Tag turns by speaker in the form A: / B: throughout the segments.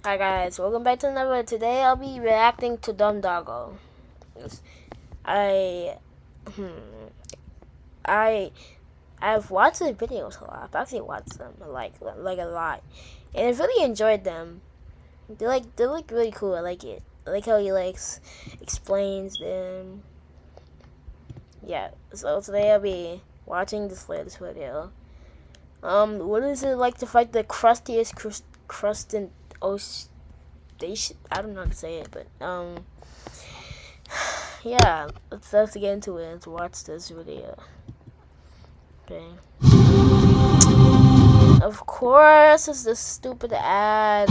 A: Hi guys, welcome back to another. Today I'll be reacting to Doggo. I, I, I've watched the videos a lot. I've actually watched them like a lot, and I've really enjoyed them. They're really cool. I like it. I like how he explains them. Yeah. So today I'll be watching this latest video. What is it like to fight the crustiest crustant I don't know how to say it, but yeah, let's get into it. Let's watch this video. Okay. Of course, it's this stupid ad.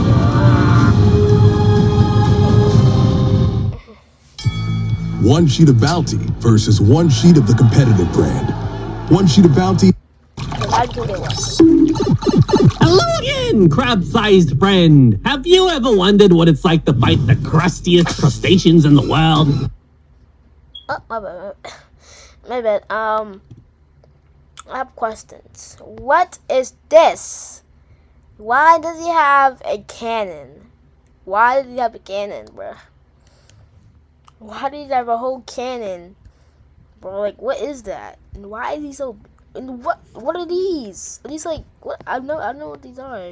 B: One sheet of Bounty versus one sheet of the competitive brand. One sheet of Bounty.
C: Hello again, crab-sized friend. Have you ever wondered what it's like to fight the crustiest crustaceans in the world?
A: Oh, my bad. My bad. I have questions. What is this? Why does he have a cannon? Why does he have a cannon, bro? Why does he have a whole cannon, bro? Like, what is that? And why is he so? And what are these? Are these like what? I don't know what these are.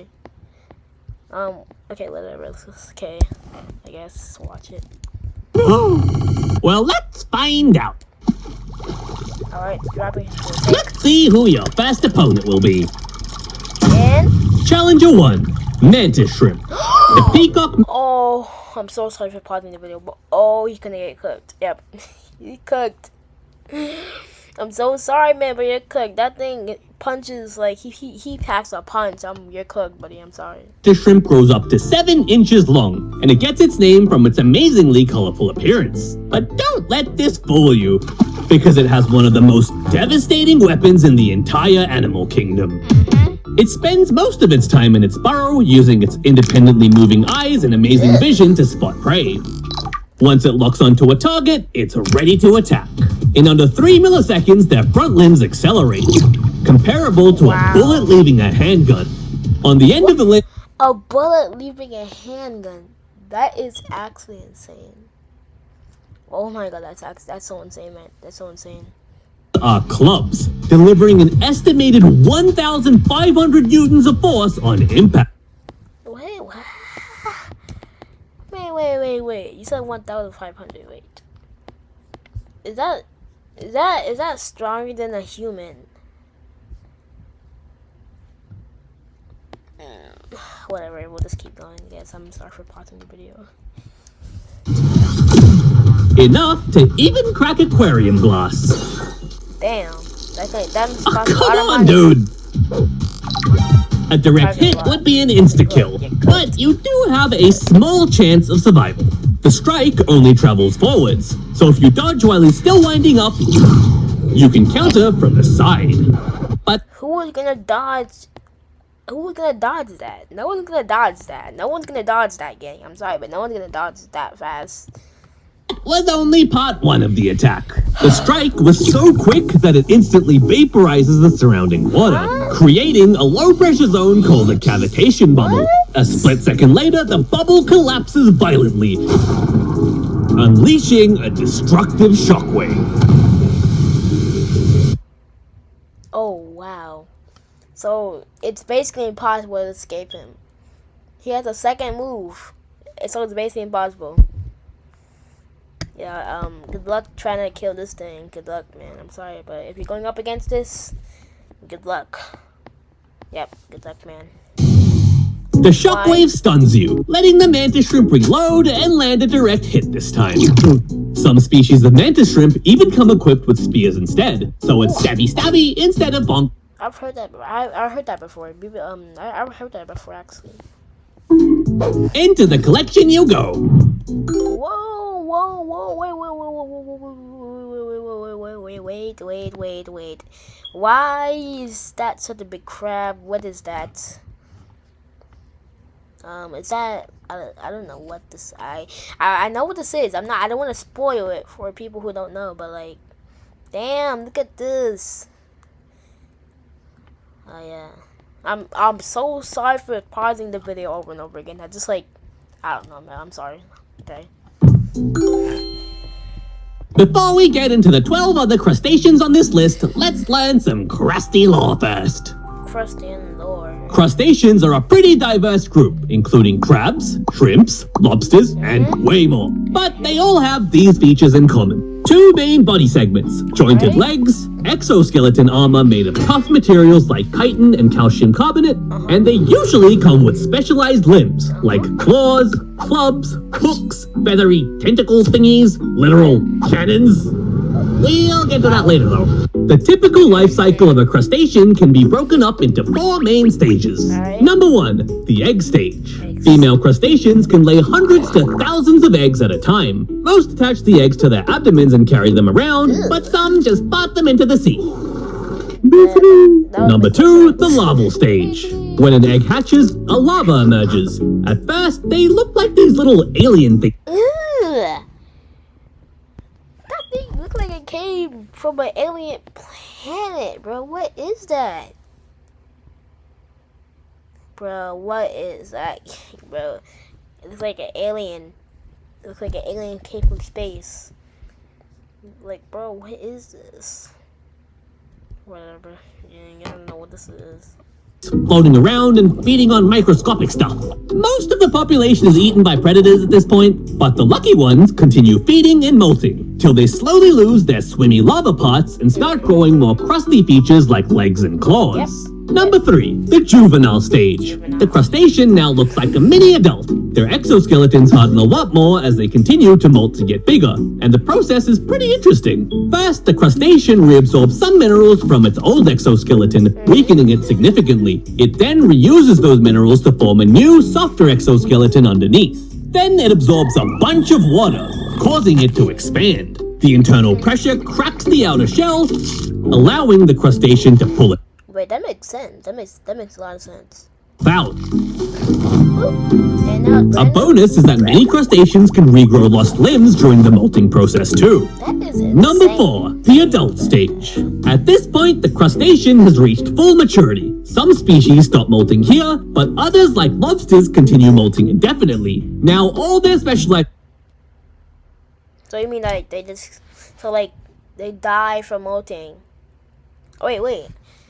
A: Okay, whatever. Okay, I guess watch it.
C: Well, let's find out.
A: All right, dropping.
C: Let's see who your first opponent will be.
A: And
C: Challenger 1, Mantis Shrimp. The peacock.
A: Oh, I'm so sorry for pausing the video, but oh, he's gonna get cooked. Yep, he cooked. I'm so sorry, man, but you're cooked. That thing punches like he packs a punch. You're cooked, buddy. I'm sorry.
C: The shrimp grows up to 7 inches long, and it gets its name from its amazingly colorful appearance. But don't let this fool you, because it has one of the most devastating weapons in the entire animal kingdom. It spends most of its time in its burrow, using its independently moving eyes and amazing vision to spot prey. Once it locks onto a target, it's ready to attack. In under 3 milliseconds, their front limbs accelerate, comparable to a bullet leaving a handgun. On the end of the limb,
A: a bullet leaving a handgun. That is actually insane. Oh my god, that's so insane, man. That's so insane.
C: Are clubs, delivering an estimated 1,500 newtons of force on impact.
A: Wait, what? Wait. You said 1,500. Wait. Is that stronger than a human? Whatever, we'll just keep going. Yes, I'm sorry for pausing the video.
C: Enough to even crack aquarium glass.
A: Damn. That's
C: Come on, dude. A direct hit would be an insta-kill, but you do have a small chance of survival. The strike only travels forwards, so if you dodge while he's still winding up, you can counter from the side. But
A: who is gonna dodge? Who's gonna dodge that? No one's gonna dodge that. No one's gonna dodge that, gang. I'm sorry, but no one's gonna dodge that fast.
C: it was only part 1 of the attack. The strike was so quick that it instantly vaporizes the surrounding water, creating a low-pressure zone called a cavitation bubble. A split second later, the bubble collapses violently, unleashing a destructive shockwave.
A: Oh, wow. So, it's basically impossible to escape him. He has a second move, so it's basically impossible. Yeah, good luck trying to kill this thing. Good luck, man. I'm sorry, but if you're going up against this, good luck. Yep, good luck, man.
C: The shockwave stuns you, letting the mantis shrimp reload and land a direct hit this time. Some species of mantis shrimp even come equipped with spears instead, so it's stabby instead of bonk.
A: I've heard that. I heard that before. I've heard that before actually.
C: Into the collection you go.
A: Whoa! Wait. Why is that such a big crab? What is that? Is that I don't know what this I know what this is. I don't want to spoil it for people who don't know, but like, damn, look at this. Oh yeah. I'm so sorry for pausing the video over and over again. I just like I don't know, man. I'm sorry. Okay.
C: Before we get into the 12 other crustaceans on this list, let's learn some crusty lore first.
A: Crustacean lore.
C: Crustaceans are a pretty diverse group, including crabs, shrimps, lobsters, and way more. But they all have these features in common. 2 main body segments, jointed legs, exoskeleton armor made of tough materials like chitin and calcium carbonate, and they usually come with specialized limbs, like claws, clubs, hooks, feathery tentacle thingies, literal cannons. We'll get to that later though. The typical life cycle of a crustacean can be broken up into 4 main stages. Number 1, the egg stage. Female crustaceans can lay hundreds to thousands of eggs at a time. Most attach the eggs to their abdomens and carry them around, but some just pop them into the sea. Number 2, the larval stage. When an egg hatches, a larva emerges. At first, they look like these little alien things.
A: Ugh. That thing looked like it came from an alien planet, bro. What is that? Bro, what is that? Bro, it looks like an alien. It looks like an alien came from space. Like, bro, what is this? Whatever. Yeah, I don't know what this is.
C: Floating around and feeding on microscopic stuff. Most of the population is eaten by predators at this point, but the lucky ones continue feeding and molting, till they slowly lose their swimmy lava parts and start growing more crusty features like legs and claws. Number 3, the juvenile stage. The crustacean now looks like a mini adult. Their exoskeletons harden a lot more as they continue to molt to get bigger, and the process is pretty interesting. First, the crustacean reabsorbs some minerals from its old exoskeleton, weakening it significantly. It then reuses those minerals to form a new, softer exoskeleton underneath. Then it absorbs a bunch of water, causing it to expand. The internal pressure cracks the outer shell, allowing the crustacean to pull it
A: Wait, that makes sense. That makes a lot of sense.
C: out.
A: And now
C: A bonus is that many crustaceans can regrow lost limbs during the molting process too.
A: that is insane.
C: Number 4, the adult stage. At this point, the crustacean has reached full maturity. Some species stop molting here, but others like lobsters continue molting indefinitely. Now all their specialized...
A: So you mean like they just they die from molting? Oh wait.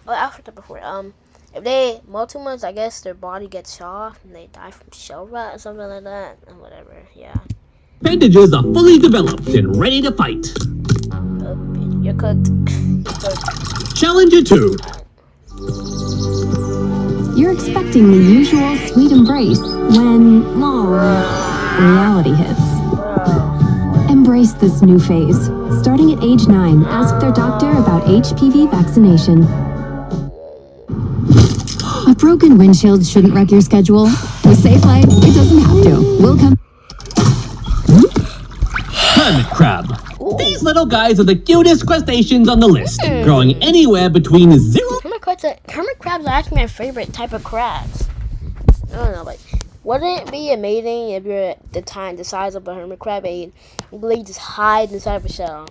A: Oh, I heard that before. If they molt too much, I guess their body gets soft and they die from shell rot or something like that. Or whatever, yeah.
C: appendages are fully developed and ready to fight.
A: You're cooked. You're cooked.
C: Challenger 2.
D: You're expecting the usual sweet embrace when, reality hits. Embrace this new phase. Starting at age 9, ask their doctor about HPV vaccination. A broken windshield shouldn't wreck your schedule. With Safelite, it doesn't have to. We'll come.
C: Hermit crab. These little guys are the cutest crustaceans on the list, growing anywhere between 0...
A: Hermit crabs are actually my favorite type of crabs. I don't know, like, wouldn't it be amazing if you're the size of a hermit crab and you really just hide inside of a shell?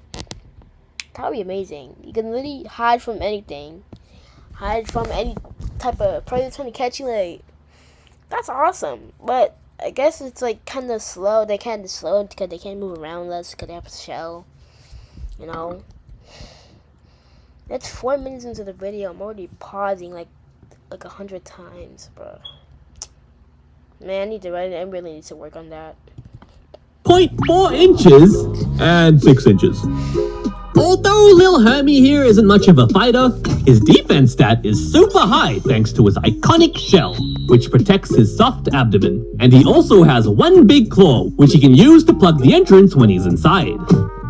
A: That would be amazing. You can literally hide from anything. Hide from any type of predator trying to catch you. Like, that's awesome. But I guess it's like kind of slow. They kind of slow because they can't move around less because they have a shell. You know. That's 4 minutes into the video. I'm already pausing like 100 times, bro. Man, I need to write it. I really need to work on that.
C: 0.4 inches and 6 inches. Although Lil Hermie here isn't much of a fighter, his defense stat is super high thanks to his iconic shell, which protects his soft abdomen. And he also has one big claw, which he can use to plug the entrance when he's inside.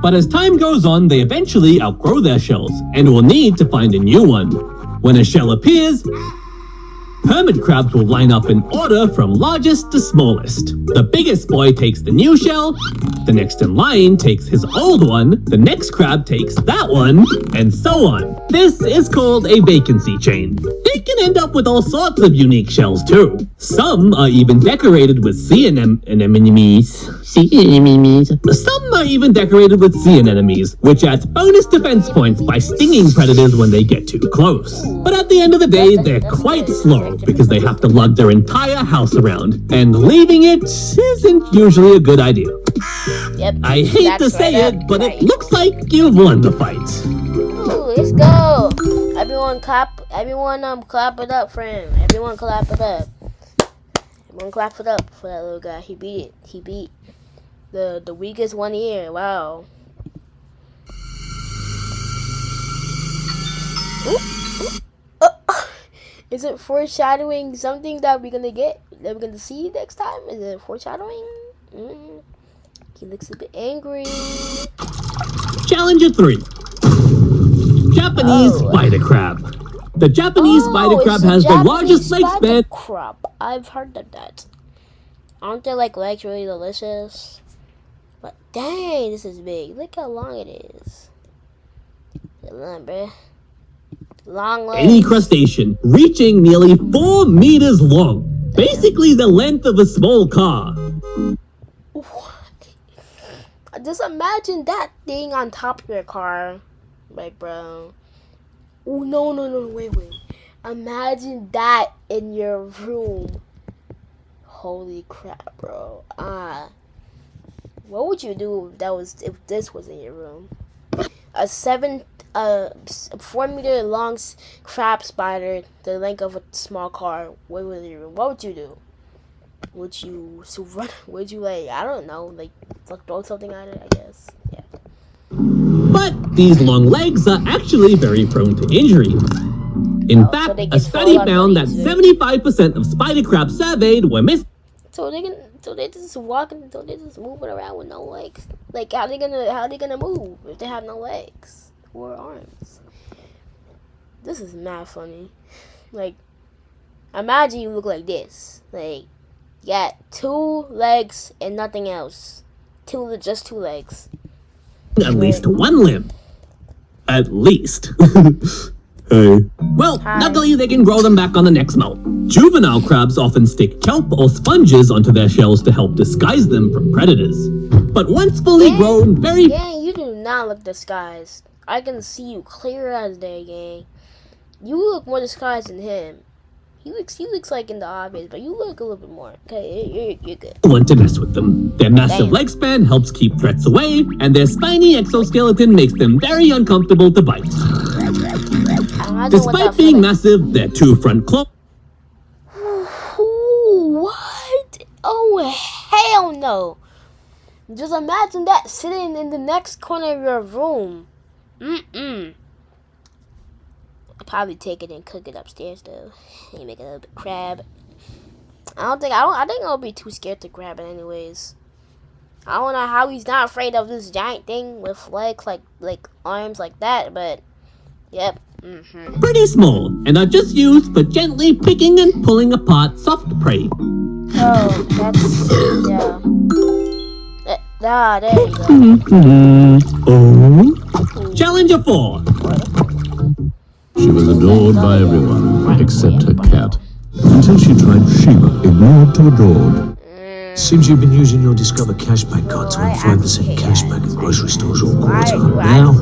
C: But as time goes on, they eventually outgrow their shells and will need to find a new one. When a shell appears, hermit crabs will line up in order from largest to smallest. The biggest boy takes the new shell, the next in line takes his old one, the next crab takes that one, and so on. This is called a vacancy chain. Big can end up with all sorts of unique shells too. Some are even decorated with sea anemones. Some are even decorated with sea anemones, which adds bonus defense points by stinging predators when they get too close. But at the end of the day, they're quite slow because they have to lug their entire house around, and leaving it isn't usually a good idea.
A: Yep.
C: I hate to say it, but it looks like you've won the fight.
A: Ooh, let's go. Everyone clap it up for him. Everyone clap it up. Everyone clap it up for that little guy. He beat it. He beat the weakest one here. Wow. Ooh, ooh. Is it foreshadowing something that we're gonna see next time? Is it foreshadowing? He looks a bit angry.
C: Challenger 3. Japanese spider crab. The Japanese spider crab has the largest leg span.
A: Crab. I've heard of that. Aren't their legs really delicious? But dang, this is big. Look how long it is. Remember, long legs.
C: Any crustacean, reaching nearly 4 meters long. Basically the length of a small car.
A: Just imagine that thing on top of your car. Like, bro. Oh, no, wait. Imagine that in your room. Holy crap, bro. What would you do if this was in your room? A 4 meter long crab spider, the length of a small car. What would you do? Would you I don't know, throw something at it, I guess. Yeah.
C: But these long legs are actually very prone to injury. In fact, a study found that 75% of spider crabs surveyed were missing.
A: So they just moving around with no legs. Like, how they gonna move if they have no legs or arms? This is mad funny. Like, imagine you look like this. Like, you got 2 legs and nothing else. Just 2 legs.
C: At least 1 limb. At least. Hey. Well, luckily they can grow them back on the next molt. Juvenile crabs often stick kelp or sponges onto their shells to help disguise them from predators. But once fully grown,
A: Gang, you do not look disguised. I can see you clear as day, gang. You look more disguised than him. He looks like in the obvious, but you look a little bit more. Okay, you're good.
C: Want to mess with them. Their massive leg span helps keep threats away, and their spiny exoskeleton makes them very uncomfortable to bite. Despite being massive, their 2 front claws.
A: What? Oh, hell no. Just imagine that sitting in the next corner of your room. I'll probably take it and cook it upstairs though. And make a little bit crab. I think I'll be too scared to grab it anyways. I don't know how he's not afraid of this giant thing with legs like arms like that, but yep.
C: Pretty small, and are just used for gently picking and pulling apart soft prey.
A: Oh, that's there you go.
C: Challenger 4.
B: She was adored by everyone, except her cat. Until she tried Sheila, ignored to adored.
E: Seems you've been using your Discover Cashback card to earn 5% cashback at grocery stores all quarter. Now,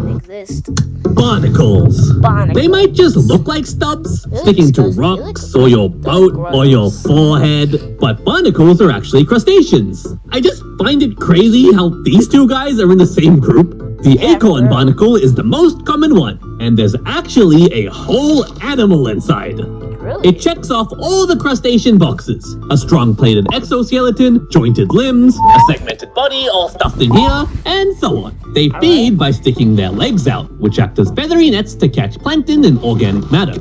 C: barnacles. They might just look like stubs, sticking to rocks, or your boat, or your forehead, but barnacles are actually crustaceans. I just find it crazy how these 2 guys are in the same group. The acorn barnacle is the most common one, and there's actually a whole animal inside.
A: Really?
C: It checks off all the crustacean boxes. A strong plated exoskeleton, jointed limbs, a segmented body all stuffed in here, and so on. They feed by sticking their legs out, which act as feathery nets to catch plankton and organic matter.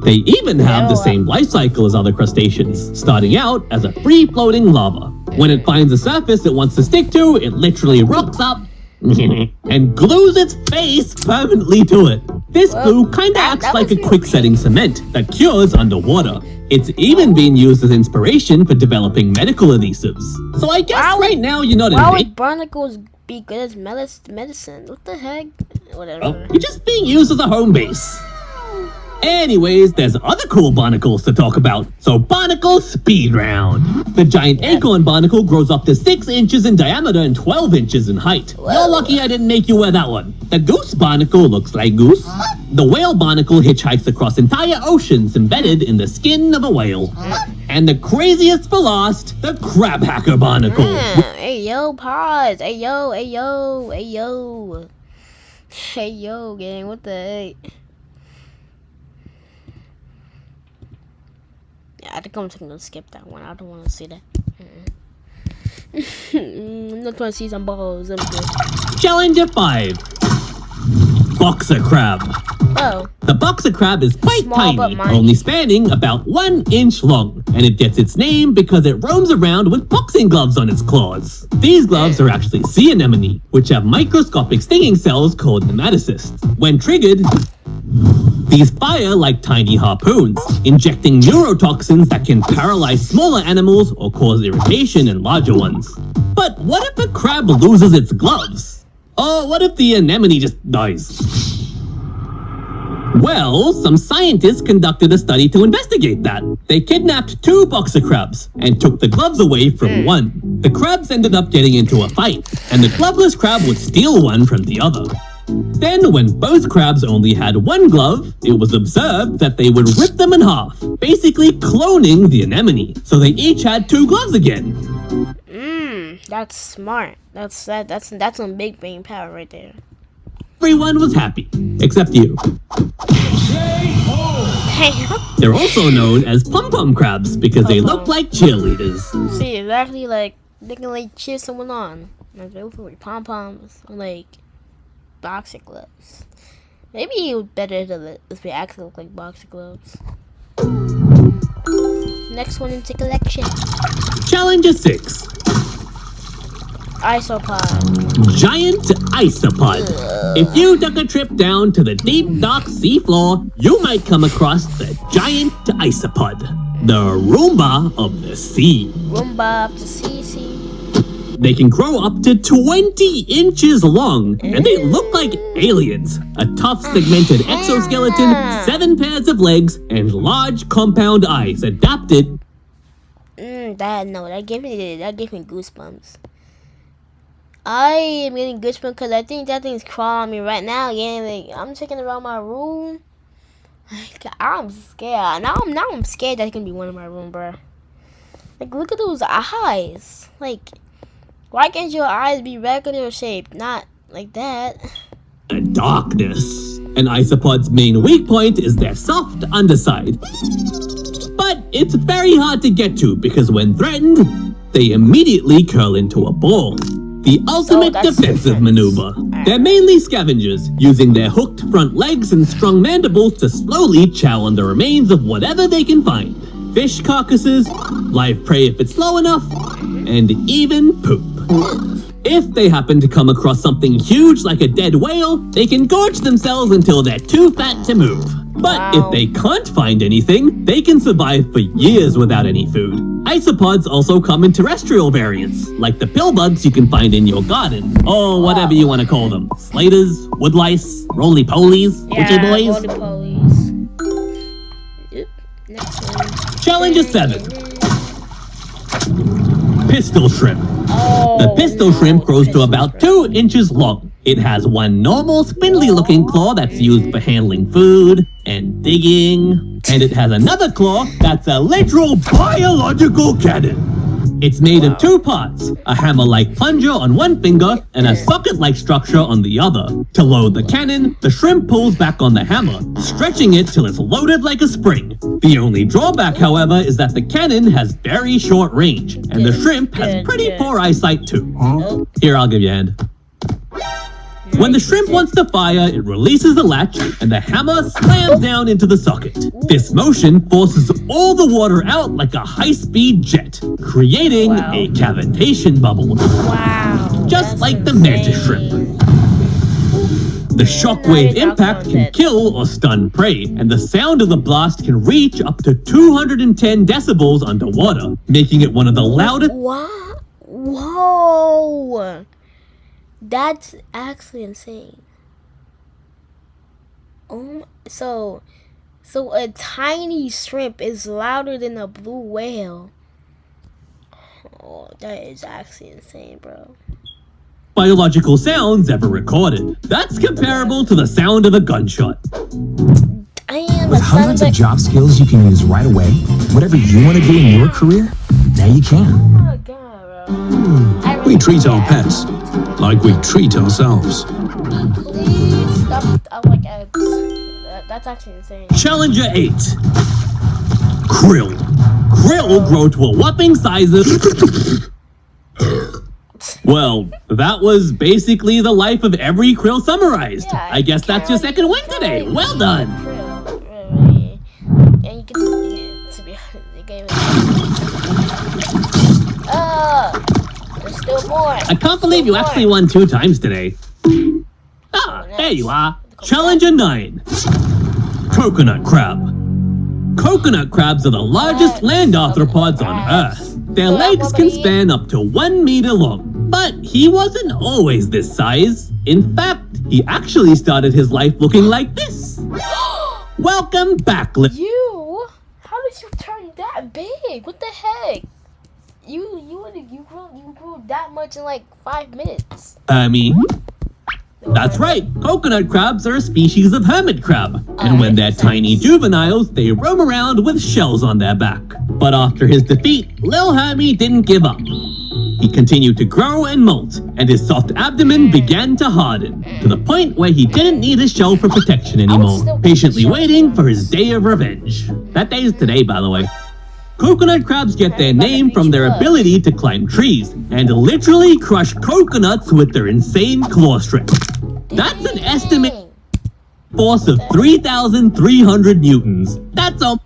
C: They even have the same life cycle as other crustaceans, starting out as a free-floating lava. When it finds a surface it wants to stick to, it literally rocks up and glues its face permanently to it. This glue kinda acts like a quick-setting cement that cures underwater. It's even been used as inspiration for developing medical adhesives. So I guess right now you're not in
A: Why would barnacles be good as medicine? What the heck? Whatever.
C: You're just being used as a home base. Anyways, there's other cool barnacles to talk about. So barnacle speed round. The giant acorn barnacle grows up to 6 inches in diameter and 12 inches in height. You're lucky I didn't make you wear that one. The goose barnacle looks like goose. The whale barnacle hitchhikes across entire oceans embedded in the skin of a whale. And the craziest for last, the crab hacker barnacle.
A: Hey yo, pause. Hey yo, hey yo, hey yo. Hey yo, gang, what the heck? Yeah, I think I'm just gonna skip that one. I don't want to see that. I'm not trying to see some balls. I'm good.
C: Challenger 5. Boxer crab.
A: Oh.
C: The boxer crab is quite
A: Small but
C: tiny,
A: mighty.
C: only spanning about 1 inch long, and it gets its name because it roams around with boxing gloves on its claws. These gloves are actually sea anemone, which have microscopic stinging cells called nematocysts. When triggered, these fire like tiny harpoons, injecting neurotoxins that can paralyze smaller animals or cause irritation in larger ones. But what if a crab loses its gloves? Or what if the anemone just dies? Well, some scientists conducted a study to investigate that. They kidnapped 2 boxer crabs and took the gloves away from one. The crabs ended up getting into a fight, and the gloveless crab would steal one from the other. Then, when both crabs only had 1 glove, it was observed that they would rip them in half, basically cloning the anemone, so they each had 2 gloves again.
A: That's smart. That's some big brain power right there.
C: Everyone was happy, except you. They're also known as pom-pom crabs because they look like cheerleaders.
A: See, exactly like they can like cheer someone on. Like they're with pom poms or like boxing gloves. Maybe it would better to if we actually look like boxing gloves. Next one into collection.
C: Challenger 6.
A: Isopod.
C: Giant isopod. If you took a trip down to the deep, dark seafloor, you might come across the giant isopod, the Roomba of the sea.
A: Roomba of the sea.
C: They can grow up to 20 inches long, and they look like aliens. A tough, segmented exoskeleton, 7 pairs of legs, and large compound eyes adapted.
A: That gave me goosebumps. I am getting goosebumps because I think that thing's crawling on me right now. Yeah, like I'm checking around my room. Like, I'm scared. Now I'm scared that it can be one in my room, bro. Like, look at those eyes. Like, why can't your eyes be regular shaped, not like that?
C: The darkness. An isopod's main weak point is their soft underside. But it's very hard to get to because when threatened, they immediately curl into a ball. The ultimate defensive maneuver. They're mainly scavengers, using their hooked front legs and strong mandibles to slowly chow on the remains of whatever they can find. Fish carcasses, live prey if it's slow enough, and even poop. If they happen to come across something huge like a dead whale, they can gorge themselves until they're too fat to move. But if they can't find anything, they can survive for years without any food. Isopods also come in terrestrial variants, like the pillbugs you can find in your garden, or whatever you want to call them. Slaters, woodlice, roly-polies, witchy boys.
A: Roly-polies. Next one.
C: Challenger 7. Pistol shrimp. The pistol shrimp grows to about 2 inches long. It has one normal spindly-looking claw that's used for handling food and digging. And it has another claw that's a literal biological cannon. It's made of 2 parts, a hammer-like plunger on one finger and a socket-like structure on the other. To load the cannon, the shrimp pulls back on the hammer, stretching it till it's loaded like a spring. The only drawback, however, is that the cannon has very short range, and the shrimp has pretty poor eyesight too. Here, I'll give you a hand. When the shrimp wants to fire, it releases the latch, and the hammer slams down into the socket. This motion forces all the water out like a high-speed jet, creating a cavitation bubble.
A: Wow.
C: Just like the mantis shrimp. The shockwave impact can kill or stun prey, and the sound of the blast can reach up to 210 decibels underwater, making it one of the loudest.
A: Wow. Whoa. That's actually insane. So So a tiny shrimp is louder than a blue whale. Oh, that is actually insane, bro.
C: Biological sounds ever recorded. That's comparable to the sound of a gunshot.
E: With hundreds of job skills you can use right away, whatever you want to do in your career, now you can.
A: Oh my god, bro.
E: We treat our pets like we treat ourselves.
A: Please stop. I like eggs. That's actually insane.
C: Challenger 8. Krill. Krill grow to a whopping size of... Well, that was basically the life of every krill summarized.
A: Yeah,
C: I guess that's your second win today. Well done.
A: Really. And you can to be honest, the game is there's still more.
C: I can't believe you actually won 2 times today. Ah, there you are. Challenger 9. Coconut crab. Coconut crabs are the largest land arthropods on Earth. Their legs can span up to 1 meter long. But he wasn't always this size. In fact, he actually started his life looking like this. Welcome back,
A: You? How did you turn that big? What the heck? You grew that much in like 5 minutes.
C: That's right. Coconut crabs are a species of hermit crab. And when they're tiny juveniles, they roam around with shells on their back. But after his defeat, Lil Hermie didn't give up. He continued to grow and molt, and his soft abdomen began to harden, to the point where he didn't need his shell for protection anymore, patiently waiting for his day of revenge. That day is today, by the way. Coconut crabs get their name from their ability to climb trees and literally crush coconuts with their insane claw strength. That's an estimated force of 3,300 newtons. That's all.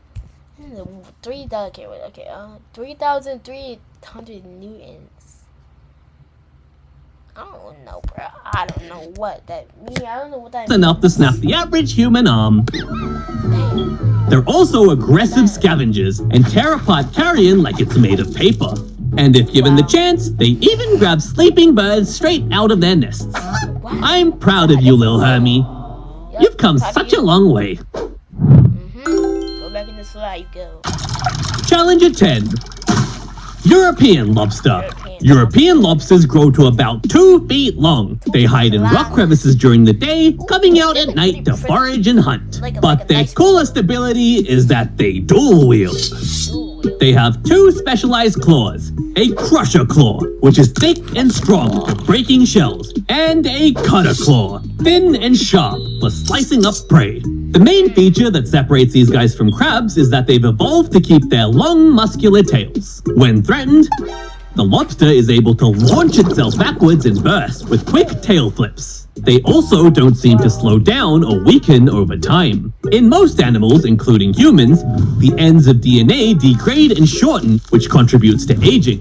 A: 3,300 newtons. I don't know, bro. I don't know what that means. I don't know what that means.
C: Enough to snap the average human arm. They're also aggressive scavengers and tear apart carrion like it's made of paper. And if given the chance, they even grab sleeping birds straight out of their nests. I'm proud of you, Lil Hermie. You've come such a long way.
A: Go back in the slide, you go.
C: Challenger 10. European lobster. European lobsters grow to about 2 feet long. They hide in rock crevices during the day, coming out at night to forage and hunt. But their coolest ability is that they dual wield. They have 2 specialized claws, a crusher claw, which is thick and strong for breaking shells, and a cutter claw, thin and sharp for slicing up prey. The main feature that separates these guys from crabs is that they've evolved to keep their long, muscular tails. When threatened, the lobster is able to launch itself backwards in bursts with quick tail flips. They also don't seem to slow down or weaken over time. In most animals, including humans, the ends of DNA degrade and shorten, which contributes to aging.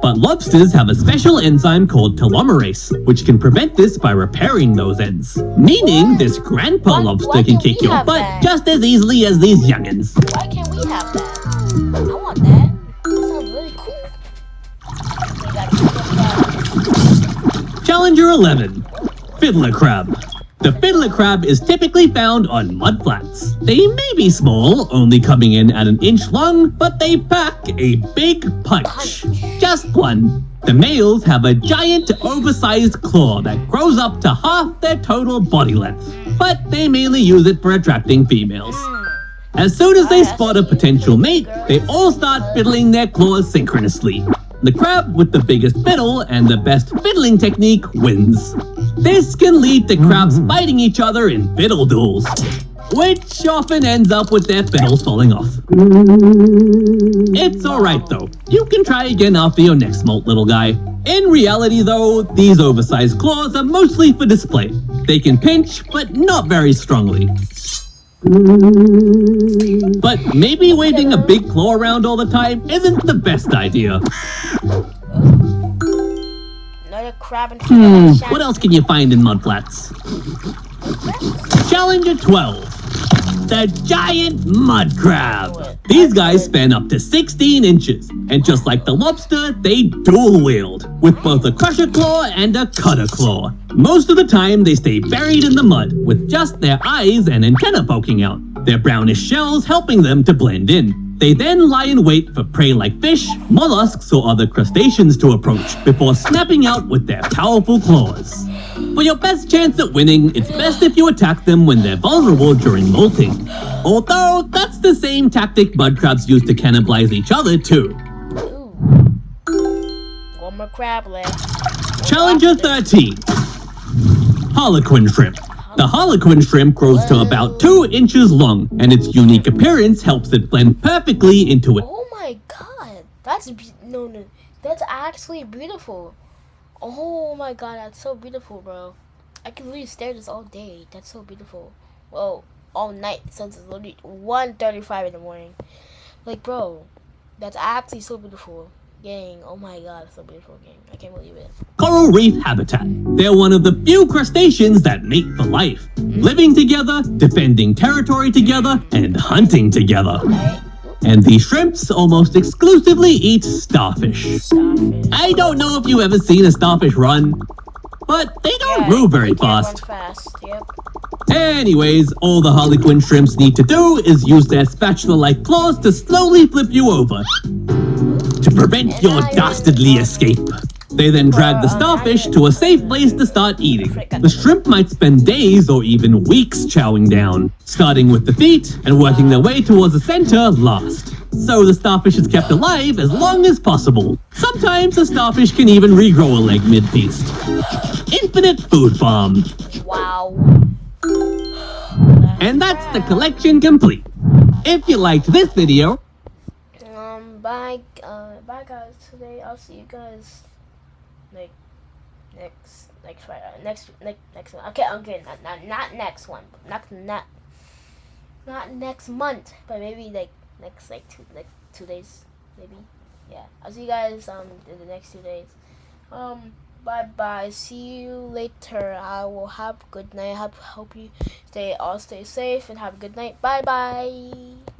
C: But lobsters have a special enzyme called telomerase, which can prevent this by repairing those ends. Meaning this grandpa lobster can kick your butt just as easily as these youngins.
A: Why can't we have that? I want that. That sounds really cool.
C: Challenger 11. Fiddler crab. The fiddler crab is typically found on mudflats. They may be small, only coming in at 1 inch long, but they pack a big punch. Just one. The males have a giant, oversized claw that grows up to half their total body length, but they mainly use it for attracting females. As soon as they spot a potential mate, they all start fiddling their claws synchronously. The crab with the biggest fiddle and the best fiddling technique wins. This can lead to crabs fighting each other in fiddle duels, which often ends up with their fiddles falling off. It's alright though, you can try again after your next molt, little guy. In reality though, these oversized claws are mostly for display. They can pinch, but not very strongly. But maybe waving a big claw around all the time isn't the best idea.
A: Another crab and
C: What else can you find in mudflats? Challenger 12. The giant mud crab. These guys span up to 16 inches. And just like the lobster, they dual wield, with both a crusher claw and a cutter claw. Most of the time, they stay buried in the mud, with just their eyes and antenna poking out, their brownish shells helping them to blend in. They then lie in wait for prey like fish, mollusks, or other crustaceans to approach, before snapping out with their powerful claws. For your best chance at winning, it's best if you attack them when they're vulnerable during molting. Although, that's the same tactic mud crabs use to cannibalize each other too.
A: One more crab left.
C: Challenger 13. Harlequin shrimp. The harlequin shrimp grows to about 2 inches long, and its unique appearance helps it blend perfectly into it.
A: Oh my god, that's no, that's actually beautiful. Oh my god, that's so beautiful, bro. I can literally stare at this all day. That's so beautiful. Well, all night since it's literally 1:35 in the morning. Like, bro, that's actually so beautiful. Gang, oh my god, it's so beautiful, gang. I can't believe it.
C: Coral reef habitat. They're one of the few crustaceans that mate for life, living together, defending territory together, and hunting together. And these shrimps almost exclusively eat starfish. I don't know if you've ever seen a starfish run, but they don't move very fast.
A: Run fast. Yep.
C: Anyways, all the harlequin shrimps need to do is use their spatula-like claws to slowly flip you over to prevent your dastardly escape. They then drag the starfish to a safe place to start eating. The shrimp might spend days or even weeks chowing down, starting with the feet and working their way towards the center last. So the starfish is kept alive as long as possible. Sometimes the starfish can even regrow a leg mid-feast. Infinite food farm.
A: Wow.
C: And that's the collection complete. If you liked this video,
A: Bye guys. Today I'll see you guys next Friday. Next one. Okay. Not next one. Not next month, but maybe next 2 days, maybe. Yeah. I'll see you guys in the next 2 days. Bye. See you later. I will have a good night. Hope you stay safe and have a good night. Bye.